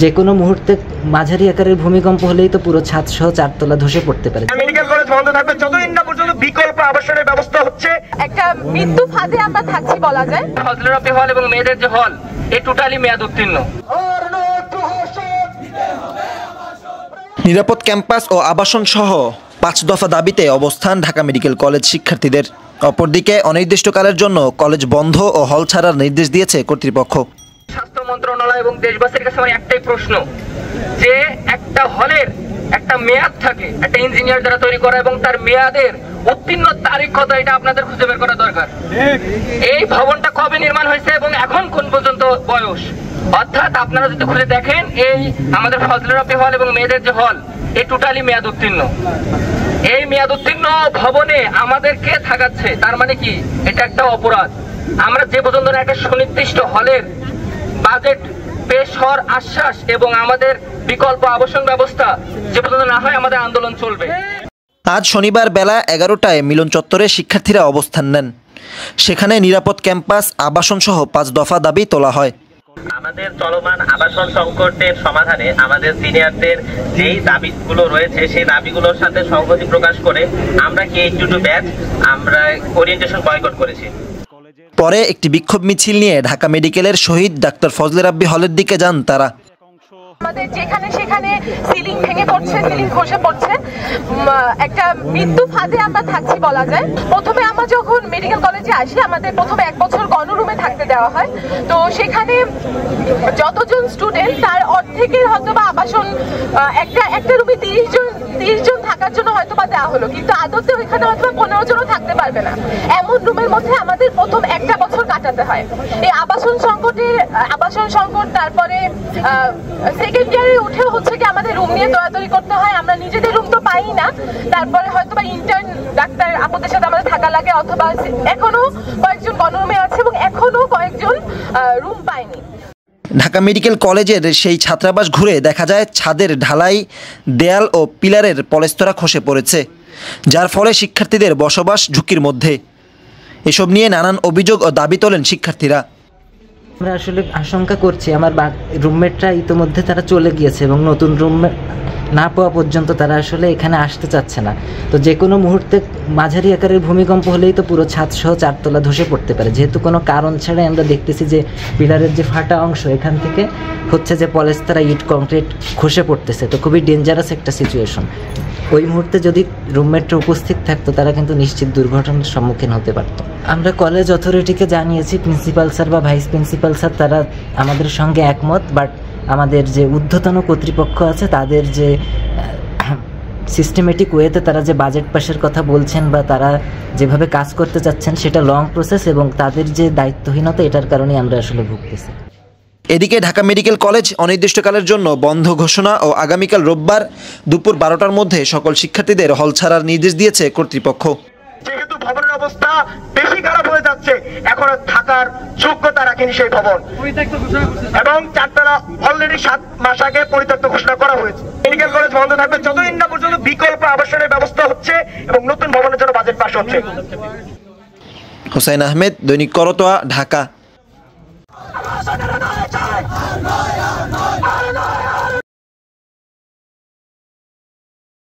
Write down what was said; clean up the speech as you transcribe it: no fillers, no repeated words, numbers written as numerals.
যে কোনো মুহূর্তে মাঝারি আকারের ভূমিকম্প হলেই তো পুরো ছাদ সহ চারতলা ধসে পড়তে পারে। মেডিকেল কলেজ বন্ধ থাকবে যতদিন না পর্যন্ত বিকল্প আবাসনের ব্যবস্থা হচ্ছে। একটা মৃত্যু ফাঁদে আমরা থাকছি বলা যায়। ফজলে রাব্বি হল এবং মেয়েদের যে হল এই টোটালি মেয়াদ উত্তীর্ণ। নিরাপদ ক্যাম্পাস ও আবাসন সহ 5 দফা দাবিতে অবস্থান ঢাকা মেডিকেল কলেজ শিক্ষার্থীদের। অপরদিকে অনির্দিষ্টকালের জন্য কলেজ বন্ধ ও হল ছাড়ার নির্দেশ দিয়েছে কর্তৃপক্ষ। স্বাস্থ্য মন্ত্রণালয় এবং দেশবাসীর কাছে আমার একটাই প্রশ্ন, যে একটা হলের একটা মেয়াদ থাকে, একটা ইঞ্জিনিয়ার দ্বারা তৈরি করা, এবং তার মেয়াদের উত্তীর্ণ তারিখ কত এটা আপনাদের খুঁজে বের করা দরকার। এই ভবনটা কবে নির্মাণ হয়েছে এবং এখন কোন পর্যন্ত বয়স, অর্থাৎ আপনারা যদি খুঁজে দেখেন এই আমাদের ফজলে রাব্বি হল এবং মেয়েদের যে হল এই টোটালি মেয়াদ উত্তীর্ণ। এই মেয়াদ উত্তীর্ণ ভবনে আমাদেরকে থাকাচ্ছে, তার মানে কি এটা একটা অপরাধ। আমরা যে পর্যন্ত একটা সুনির্দিষ্ট হলের বাজেট পেশ হওয়ার আশ্বাস এবং আমাদের বিকল্প আবাসন ব্যবস্থা যে পর্যন্ত না হয় আমাদের আন্দোলন চলবে। আজ শনিবার বেলা 11টায় মিলন চত্বরে শিক্ষার্থীরা অবস্থান নেন। সেখানে নিরাপদ ক্যাম্পাস, আবাসন সহ 5 দফা দাবি তোলা হয়। আমাদের চলমান আবাসন সংকটের সমাধানে আমাদের সিনিয়রদের যেই দাবিগুলো রয়েছে সেই দাবিগুলোর সাথে সংহতি প্রকাশ করে আমরা K2 ব্যাচ আমরা ওরিয়েন্টেশন বয়কট করেছি। পরে একটি বিক্ষোভ মিছিল নিয়ে ঢাকা মেডিকেলের শহীদ ডাক্তার ফজলে রাব্বি হলের দিকে যান তারা। আমাদের যেখানে সেখানে সিলিং ভেঙে পড়ছে, সিলিং খসে পড়ছে, একটা মৃত্যু ফাঁদে আমরা থাকছি বলা যায়। প্রথমে আমরা যখন মেডিকেল কলেজে আসি আমাদের প্রথমে 1 বছর গণরুমে থাকতে দেওয়া হয়। তো সেখানে যতজন স্টুডেন্ট তার অর্ধেকের হয়তো বা আবাসন একটা রুমে 30 জন থাকার জন্য হয়তো বা দেওয়া হলো, কিন্তু আদতে ওইখানে হয়তো 15 জনও থাকতে পারবে না। এমন রুমের মধ্যে আমাদের প্রথম 1টা বছর কাটাতে হয়। এই আবাসন সংকট, তারপরে সেকেন্ড ইয়ারে উঠেও হচ্ছে কি আমাদের রুম নিয়ে দৌড়াদৌড়ি করতে হয়। আমরা নিজেদের রুম তো পাই না, তারপরে হয়তো বা ইন্টার্ন ডাক্তার আপুদের সাথে আমাদের থাকা লাগে, অথবা এখনো কয়েকজন গণরুমে আছে এবং এখনো কয়েকজন রুম পায়নি। ঢাকা মেডিকেল কলেজের সেই ছাত্রাবাস ঘুরে দেখা যায় ছাদের ঢালাই, দেয়াল ও পিলারের পলেস্তরা খসে পড়েছে, যার ফলে শিক্ষার্থীদের বসবাস ঝুঁকির মধ্যে। এসব নিয়ে নানান অভিযোগ ও দাবি তোলেন শিক্ষার্থীরা। আমরা আসলে আশঙ্কা করছি আমার রুমমেটরা ইতিমধ্যে তারা চলে গিয়েছে এবং নতুন রুমমেট না পাওয়া পর্যন্ত তারা আসলে এখানে আসতে চাচ্ছে না। তো যে কোনো মুহূর্তে মাঝারি আকারের ভূমিকম্প হলেই তো পুরো ছাদ সহ চারতলা ধসে পড়তে পারে, যেহেতু কোনো কারণ ছাড়াই আমরা দেখতেছি যে পিলারের যে ফাটা অংশ এখান থেকে হচ্ছে যে পলেস্তারা ইট কংক্রিট খসে পড়তেছে। তো খুবই ডেঞ্জারাস একটা সিচুয়েশন। ওই মুহূর্তে যদি রুমমেটরা উপস্থিত থাকতো তারা কিন্তু নিশ্চিত দুর্ঘটনার সম্মুখীন হতে পারত। আমরা কলেজ অথরিটিকে জানিয়েছি, প্রিন্সিপাল স্যার বা ভাইস প্রিন্সিপাল স্যার তারা আমাদের সঙ্গে একমত, বাট আমাদের যে ঊর্ধ্বতন কর্তৃপক্ষ আছে তাদের যে সিস্টেমেটিক ওয়েতে তারা যে বাজেট পাসের কথা বলছেন বা তারা যেভাবে কাজ করতে চাচ্ছেন সেটা লং প্রসেস এবং তাদের যে দায়িত্বহীনতা এটার কারণেই আমরা আসলে ভুগতেছি। এদিকে ঢাকা মেডিকেল কলেজ অনির্দিষ্টকালের জন্য বন্ধ ঘোষণা ও আগামীকাল রোববার দুপুর 12টার মধ্যে সকল শিক্ষার্থীদের হল ছাড়ার নির্দেশ দিয়েছে কর্তৃপক্ষ। যেহেতু ভবনের অবস্থা বেশি খারাপ হয়ে যাচ্ছে, এখন থাকার যোগ্যতা রাখেনি সেই ভবন, এবং চারতলা অলরেডি 7 মাস আগে পরিত্যক্ত ঘোষণা করা হয়েছে। মেডিকেল কলেজ বন্ধ থাকবে যতদিন না পর্যন্ত বিকল্প আবাসনের ব্যবস্থা হচ্ছে এবং নতুন ভবনের জন্য বাজেট পাস হচ্ছে। হুসাইন আহমেদ, দৈনিক করতোয়া, ঢাকা।